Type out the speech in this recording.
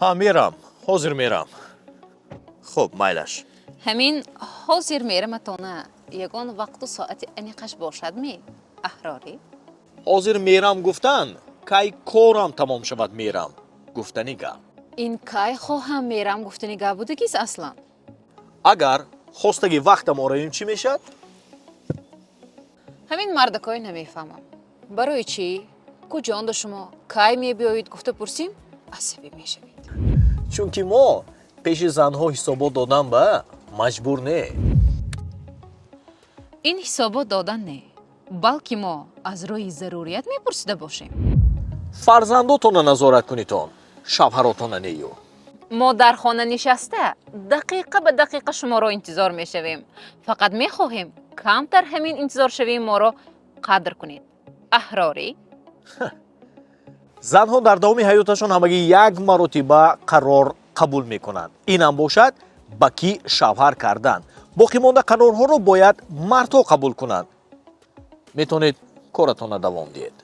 ها میرم حاضر میرم خب مایلش ҳамин ҳозир мераматона ягон вақту соати аниқаш бошад ме аҳрорӣ حاضر میرم گفتن کی کارم تمام شود میرم گفتنی گپ ин кай хоҳам мерам гуфтани гап будагист аслан اگر خواستگی وقتم آرایم چی میشد ҳамин мардакой намефаҳмам барои чӣ куҷо онда шумо кай мебиёед гуфта пурсим асабӣ мешавед чунки мо пеши занҳо ҳисобот додан ба маҷбур не ин ҳисобот додан не балки мо аз рӯи зарурият мепурсида бошем фарзандотона назорат кунитон шавҳаротона нею мо дар хона нишаста дақиқа ба дақиқа шуморо интизор мешавем фақат мехоҳем камтар ҳамин интизоршавии моро қадр кунед аҳрорӣ занҳо дар давоми ҳаёташон ҳамагӣ як маротиба қарор қабул мекунанд инам бошад ба кӣ шавҳар кардан боқимонда қарорҳоро бояд мардҳо қабул кунанд метавонед коратона давом диҳед